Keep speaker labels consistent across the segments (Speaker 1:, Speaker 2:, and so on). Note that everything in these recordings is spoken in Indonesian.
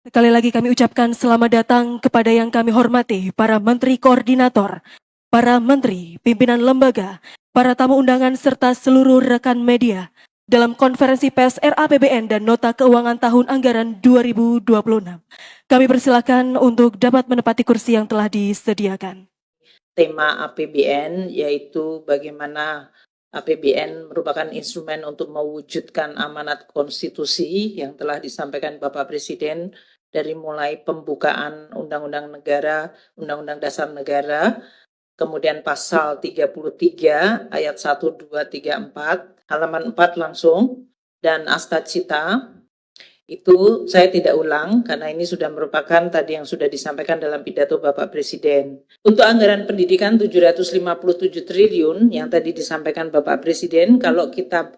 Speaker 1: Sekali lagi kami ucapkan selamat datang kepada yang kami hormati, para Menteri Koordinator, para Menteri, pimpinan lembaga, para tamu undangan serta seluruh rekan media dalam konferensi pers RAPBN dan Nota Keuangan Tahun Anggaran 2026. Kami persilakan untuk dapat menempati kursi yang telah disediakan.
Speaker 2: Tema APBN yaitu bagaimana APBN merupakan instrumen untuk mewujudkan amanat konstitusi yang telah disampaikan Bapak Presiden dari mulai pembukaan Undang-Undang Negara, Undang-Undang Dasar Negara, kemudian pasal 33 ayat 1, 2, 3, 4, halaman 4 langsung, dan Asta Cita. Itu saya tidak ulang karena ini sudah merupakan tadi yang sudah disampaikan dalam pidato Bapak Presiden. Untuk anggaran pendidikan 757 triliun yang tadi disampaikan Bapak Presiden, kalau kita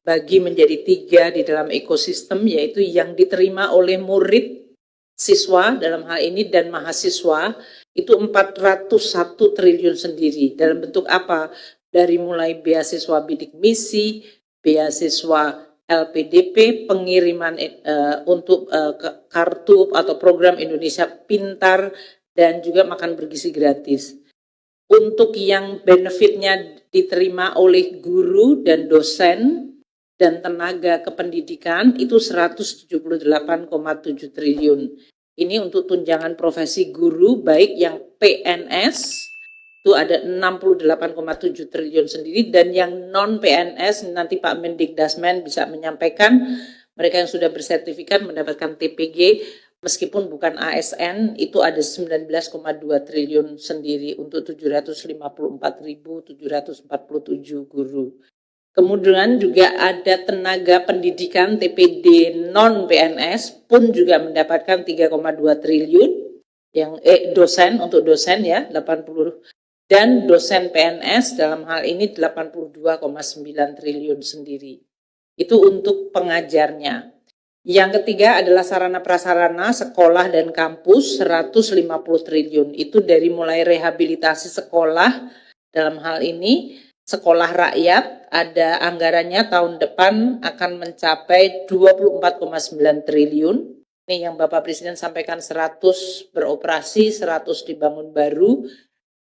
Speaker 2: bagi menjadi 3 di dalam ekosistem, yaitu yang diterima oleh murid, siswa dalam hal ini dan mahasiswa, itu 401 triliun sendiri. Dalam bentuk apa? Dari mulai beasiswa bidik misi, beasiswa LPDP, pengiriman untuk kartu atau program Indonesia Pintar, dan juga makan bergizi gratis. Untuk yang benefitnya diterima oleh guru dan dosen dan tenaga kependidikan itu 178,7 triliun. Ini untuk tunjangan profesi guru baik yang PNS itu ada 68,7 triliun sendiri, dan yang non PNS nanti Pak Mendikdasmen bisa menyampaikan, mereka yang sudah bersertifikat mendapatkan TPG meskipun bukan ASN itu ada 19,2 triliun sendiri untuk 754.747 guru. Kemudian juga ada tenaga pendidikan TPD non PNS pun juga mendapatkan 3,2 triliun yang dosen untuk dosen ya 80, dan dosen PNS dalam hal ini 82,9 triliun sendiri. Itu untuk pengajarnya. Yang ketiga adalah sarana prasarana sekolah dan kampus 150 triliun. Itu dari mulai rehabilitasi sekolah, dalam hal ini sekolah rakyat ada anggarannya tahun depan akan mencapai 24,9 triliun. Ini yang Bapak Presiden sampaikan, 100 beroperasi, 100 dibangun baru.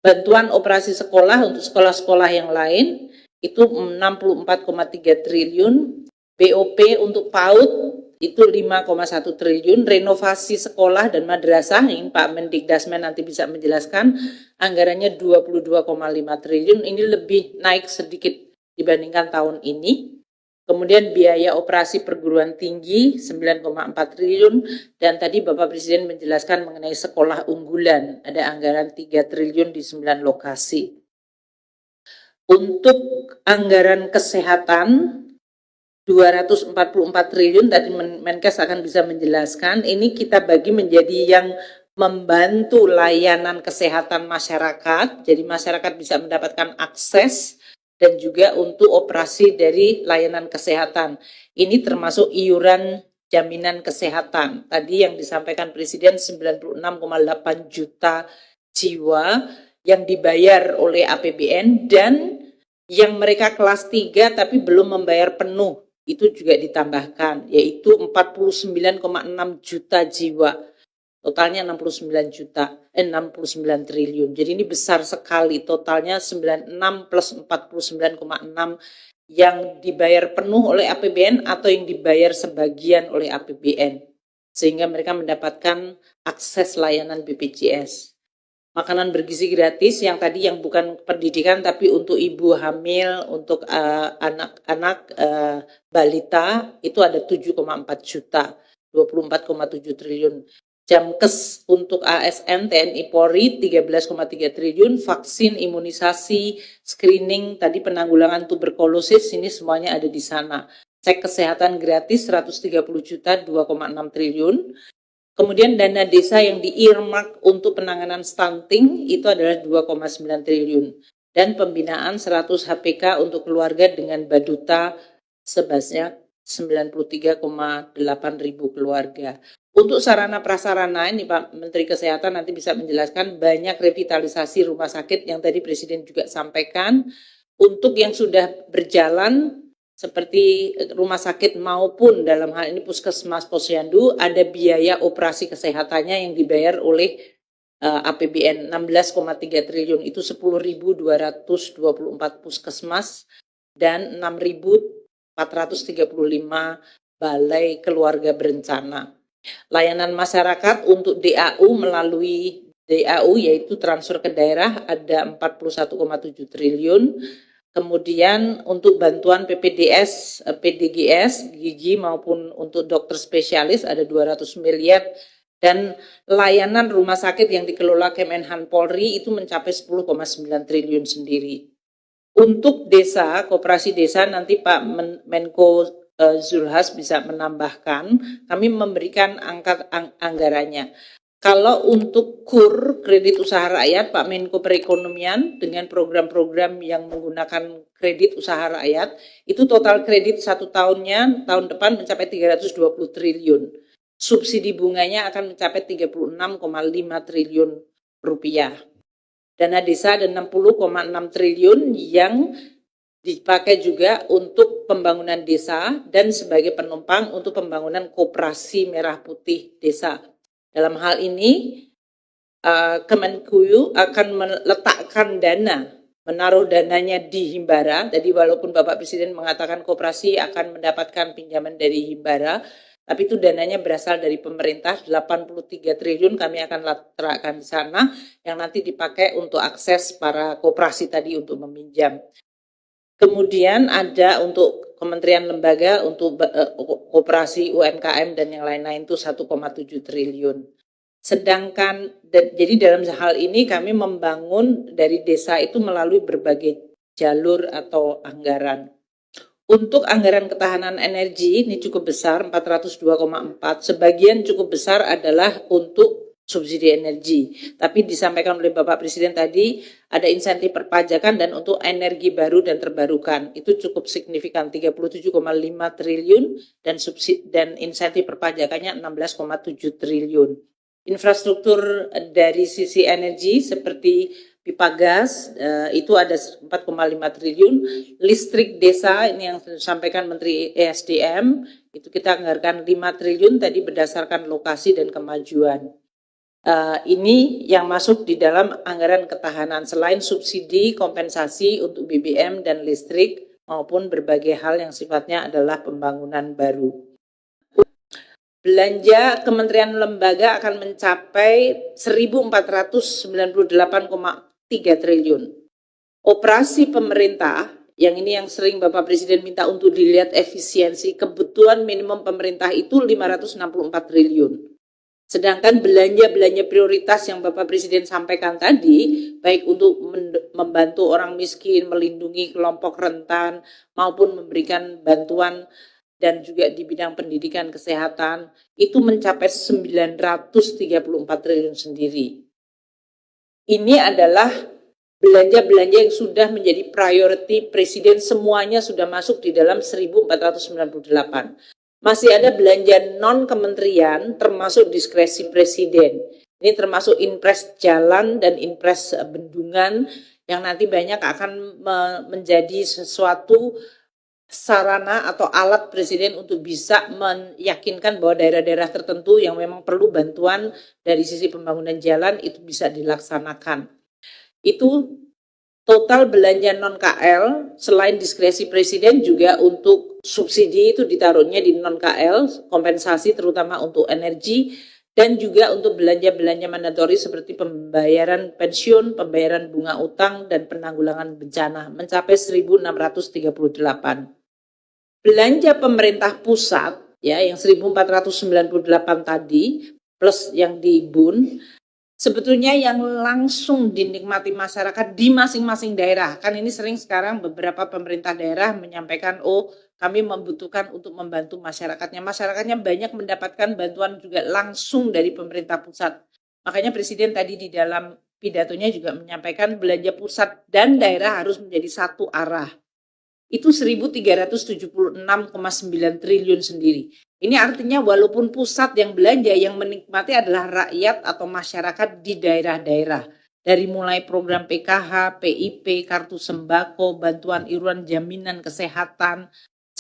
Speaker 2: Bantuan operasi sekolah untuk sekolah-sekolah yang lain itu 64,3 triliun, BOP untuk PAUD itu 5,1 triliun, renovasi sekolah dan madrasah, ini Pak Mendikdasmen nanti bisa menjelaskan, anggarannya 22,5 triliun, ini lebih naik sedikit dibandingkan tahun ini. Kemudian biaya operasi perguruan tinggi 9,4 triliun, dan tadi Bapak Presiden menjelaskan mengenai sekolah unggulan, ada anggaran 3 triliun di 9 lokasi. Untuk anggaran kesehatan 244 triliun, tadi Menkes akan bisa menjelaskan, ini kita bagi menjadi yang membantu layanan kesehatan masyarakat, jadi masyarakat bisa mendapatkan akses, dan juga untuk operasi dari layanan kesehatan. Ini termasuk iuran jaminan kesehatan. Tadi yang disampaikan Presiden 96,8 juta jiwa yang dibayar oleh APBN, dan yang mereka kelas 3 tapi belum membayar penuh, itu juga ditambahkan, yaitu 49,6 juta jiwa. Totalnya 69 triliun. Jadi ini besar sekali, totalnya 96 plus 49,6 yang dibayar penuh oleh APBN atau yang dibayar sebagian oleh APBN. Sehingga mereka mendapatkan akses layanan BPJS. Makanan bergizi gratis yang tadi yang bukan pendidikan tapi untuk ibu hamil, untuk anak-anak balita itu ada 7,4 juta, 24,7 triliun. Jamkes untuk ASN, TNI Polri 13,3 triliun, vaksin, imunisasi, screening, tadi penanggulangan tuberkulosis, ini semuanya ada di sana. Cek kesehatan gratis 130 juta, 2,6 triliun. Kemudian dana desa yang di-earmark untuk penanganan stunting itu adalah 2,9 triliun. Dan pembinaan 100 HPK untuk keluarga dengan baduta sebanyak 93,8 ribu keluarga. Untuk sarana prasarana ini Pak Menteri Kesehatan nanti bisa menjelaskan, banyak revitalisasi rumah sakit yang tadi Presiden juga sampaikan. Untuk yang sudah berjalan seperti rumah sakit maupun dalam hal ini Puskesmas Posyandu ada biaya operasi kesehatannya yang dibayar oleh APBN 16,3 triliun, itu 10.224 puskesmas dan 6.435 balai keluarga berencana. Layanan masyarakat untuk DAU melalui DAU yaitu transfer ke daerah ada 41,7 triliun. Kemudian untuk bantuan PPDS, PDGS, gizi maupun untuk dokter spesialis ada 200 miliar dan layanan rumah sakit yang dikelola Kemenhan Polri itu mencapai 10,9 triliun sendiri. Untuk desa, koperasi desa nanti Pak Menko Zulhas bisa menambahkan, kami memberikan anggarannya. Kalau untuk KUR, kredit usaha rakyat, Pak Menko Perekonomian dengan program-program yang menggunakan kredit usaha rakyat, itu total kredit 1 tahunnya, tahun depan mencapai 320 triliun. Subsidi bunganya akan mencapai 36,5 triliun rupiah. Dana desa ada 60,6 triliun yang dipakai juga untuk pembangunan desa dan sebagai penumpang untuk pembangunan koperasi merah putih desa. Dalam hal ini, Kemenkuyu akan meletakkan dana, menaruh dananya di Himbara. Jadi walaupun Bapak Presiden mengatakan koperasi akan mendapatkan pinjaman dari Himbara, tapi itu dananya berasal dari pemerintah, 83 triliun kami akan letakkan di sana, yang nanti dipakai untuk akses para koperasi tadi untuk meminjam. Kemudian ada untuk kementerian lembaga, untuk koperasi UMKM dan yang lain-lain itu 1,7 triliun. Sedangkan, jadi dalam hal ini kami membangun dari desa itu melalui berbagai jalur atau anggaran. Untuk anggaran ketahanan energi ini cukup besar, 402,4. Sebagian cukup besar adalah untuk subsidi energi. Tapi disampaikan oleh Bapak Presiden tadi, ada insentif perpajakan dan untuk energi baru dan terbarukan. Itu cukup signifikan, 37,5 triliun dan insentif perpajakannya 16,7 triliun. Infrastruktur dari sisi energi seperti pipa gas itu ada 4,5 triliun. Listrik desa ini yang disampaikan Menteri ESDM itu kita anggarkan 5 triliun tadi berdasarkan lokasi dan kemajuan. Ini yang masuk di dalam anggaran ketahanan selain subsidi kompensasi untuk BBM dan listrik maupun berbagai hal yang sifatnya adalah pembangunan baru. Belanja kementerian lembaga akan mencapai 1.498,3 triliun. Operasi pemerintah, yang ini yang sering Bapak Presiden minta untuk dilihat efisiensi, kebutuhan minimum pemerintah itu 564 triliun. Sedangkan belanja-belanja prioritas yang Bapak Presiden sampaikan tadi, baik untuk membantu orang miskin, melindungi kelompok rentan, maupun memberikan bantuan dan juga di bidang pendidikan kesehatan, itu mencapai 934 triliun sendiri. Ini adalah belanja-belanja yang sudah menjadi priority Presiden, semuanya sudah masuk di dalam 1.498. Masih ada belanja non-kementerian termasuk diskresi Presiden. Ini termasuk impres jalan dan impres bendungan yang nanti banyak akan menjadi sesuatu sarana atau alat Presiden untuk bisa meyakinkan bahwa daerah-daerah tertentu yang memang perlu bantuan dari sisi pembangunan jalan itu bisa dilaksanakan. Itu total belanja non-KL selain diskresi Presiden juga untuk subsidi itu ditaruhnya di non-KL, kompensasi terutama untuk energi dan juga untuk belanja-belanja mandatori seperti pembayaran pensiun, pembayaran bunga utang dan penanggulangan bencana mencapai 1.638. Belanja pemerintah pusat ya yang 1.498 tadi plus yang di BUN sebetulnya yang langsung dinikmati masyarakat di masing-masing daerah. Kan ini sering sekarang beberapa pemerintah daerah menyampaikan kami membutuhkan untuk membantu masyarakatnya. Masyarakatnya banyak mendapatkan bantuan juga langsung dari pemerintah pusat. Makanya Presiden tadi di dalam pidatonya juga menyampaikan belanja pusat dan daerah harus menjadi satu arah. Itu 1.376,9 triliun sendiri. Ini artinya walaupun pusat yang belanja, yang menikmati adalah rakyat atau masyarakat di daerah-daerah. Dari mulai program PKH, PIP, kartu sembako, bantuan iuran jaminan kesehatan,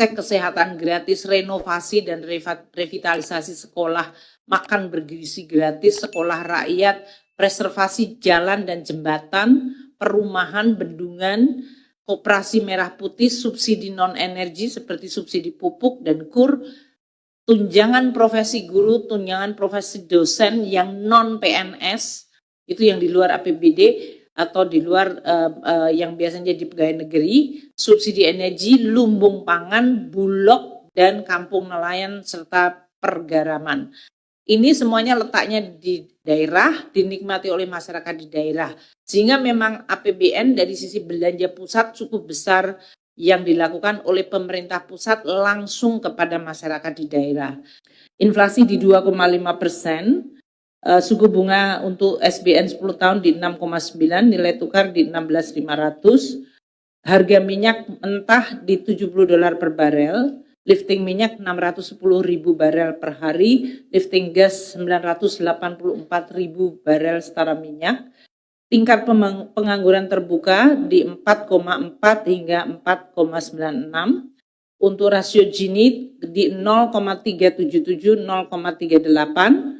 Speaker 2: cek kesehatan gratis, renovasi dan revitalisasi sekolah, makan bergizi gratis, sekolah rakyat, preservasi jalan dan jembatan, perumahan, bendungan, koperasi merah putih, subsidi non-energi seperti subsidi pupuk dan KUR, tunjangan profesi guru, tunjangan profesi dosen yang non-PNS, itu yang di luar APBD atau di luar yang biasanya di pegawai negeri, subsidi energi, lumbung pangan, bulog, dan kampung nelayan serta pergaraman. Ini semuanya letaknya di daerah, dinikmati oleh masyarakat di daerah. Sehingga memang APBN dari sisi belanja pusat cukup besar yang dilakukan oleh pemerintah pusat langsung kepada masyarakat di daerah. Inflasi di 2,5%, suku bunga untuk SBN 10 tahun di 6,9, nilai tukar di 16.500, harga minyak mentah di $70 per barel, lifting minyak 610.000 barel per hari, lifting gas 984.000 barel setara minyak, tingkat pengangguran terbuka di 4,4 hingga 4,96, untuk rasio Gini di 0,377, 0,38,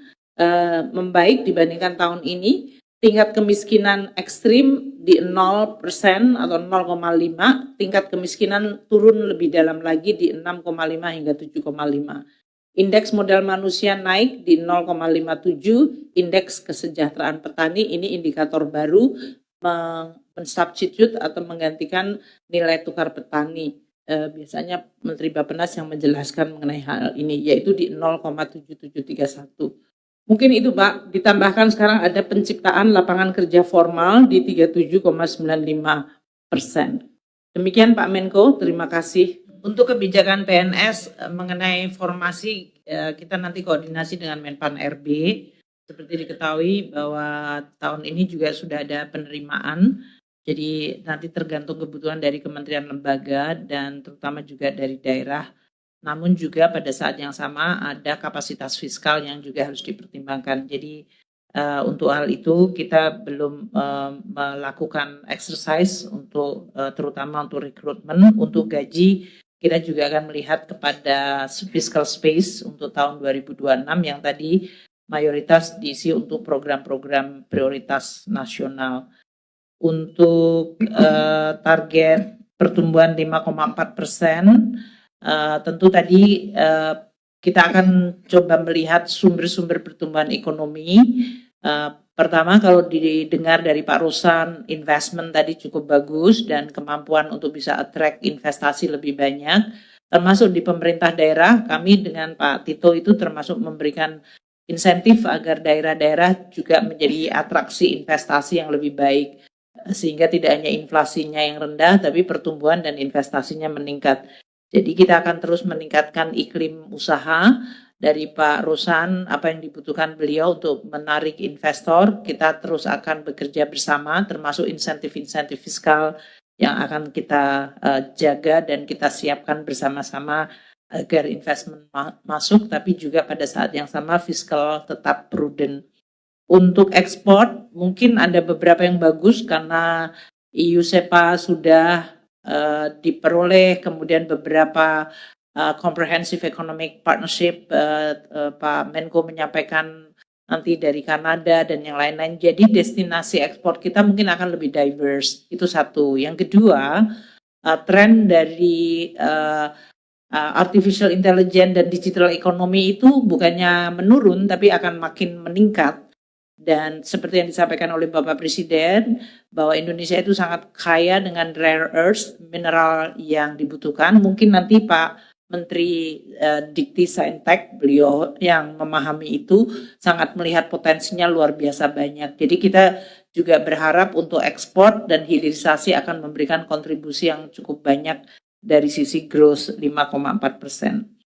Speaker 2: membaik dibandingkan tahun ini. Tingkat kemiskinan ekstrim di 0% atau 0,5, tingkat kemiskinan turun lebih dalam lagi di 6,5 hingga 7,5. Indeks modal manusia naik di 0,57, indeks kesejahteraan petani, ini indikator baru mensubstitute atau menggantikan nilai tukar petani. Biasanya Menteri Bappenas yang menjelaskan mengenai hal ini, yaitu di 0,7731. Mungkin itu Pak, ditambahkan sekarang ada penciptaan lapangan kerja formal di 37,95%. Demikian Pak Menko, terima kasih. Untuk kebijakan PNS mengenai formasi, kita nanti koordinasi dengan Menpan RB. Seperti diketahui bahwa tahun ini juga sudah ada penerimaan, jadi nanti tergantung kebutuhan dari kementerian lembaga dan terutama juga dari daerah. Namun juga pada saat yang sama ada kapasitas fiskal yang juga harus dipertimbangkan. Jadi untuk hal itu kita belum melakukan exercise untuk terutama untuk rekrutmen, untuk gaji. Kita juga akan melihat kepada fiscal space untuk tahun 2026 yang tadi mayoritas diisi untuk program-program prioritas nasional. Untuk target pertumbuhan 5,4%, tentu tadi kita akan coba melihat sumber-sumber pertumbuhan ekonomi. Pertama, kalau didengar dari Pak Rosan, investment tadi cukup bagus dan kemampuan untuk bisa attract investasi lebih banyak, termasuk di pemerintah daerah. Kami dengan Pak Tito itu termasuk memberikan insentif agar daerah-daerah juga menjadi atraksi investasi yang lebih baik, sehingga tidak hanya inflasinya yang rendah, tapi pertumbuhan dan investasinya meningkat. Jadi kita akan terus meningkatkan iklim usaha dari Pak Rosan, apa yang dibutuhkan beliau untuk menarik investor. Kita terus akan bekerja bersama, termasuk insentif-insentif fiskal yang akan kita jaga dan kita siapkan bersama-sama agar investment masuk, tapi juga pada saat yang sama fiskal tetap prudent. Untuk ekspor, mungkin ada beberapa yang bagus karena EU SEPA sudah diperoleh, kemudian beberapa Comprehensive Economic Partnership, Pak Menko menyampaikan nanti dari Kanada dan yang lain-lain. Jadi destinasi ekspor kita mungkin akan lebih diverse. Itu satu. Yang kedua, tren dari artificial intelligence dan digital economy itu bukannya menurun, tapi akan makin meningkat. Dan seperti yang disampaikan oleh Bapak Presiden, bahwa Indonesia itu sangat kaya dengan rare earth, mineral yang dibutuhkan. Mungkin nanti Pak Menteri Dikti Saintek, beliau yang memahami itu, sangat melihat potensinya luar biasa banyak. Jadi kita juga berharap untuk ekspor dan hilirisasi akan memberikan kontribusi yang cukup banyak dari sisi growth 5,4%.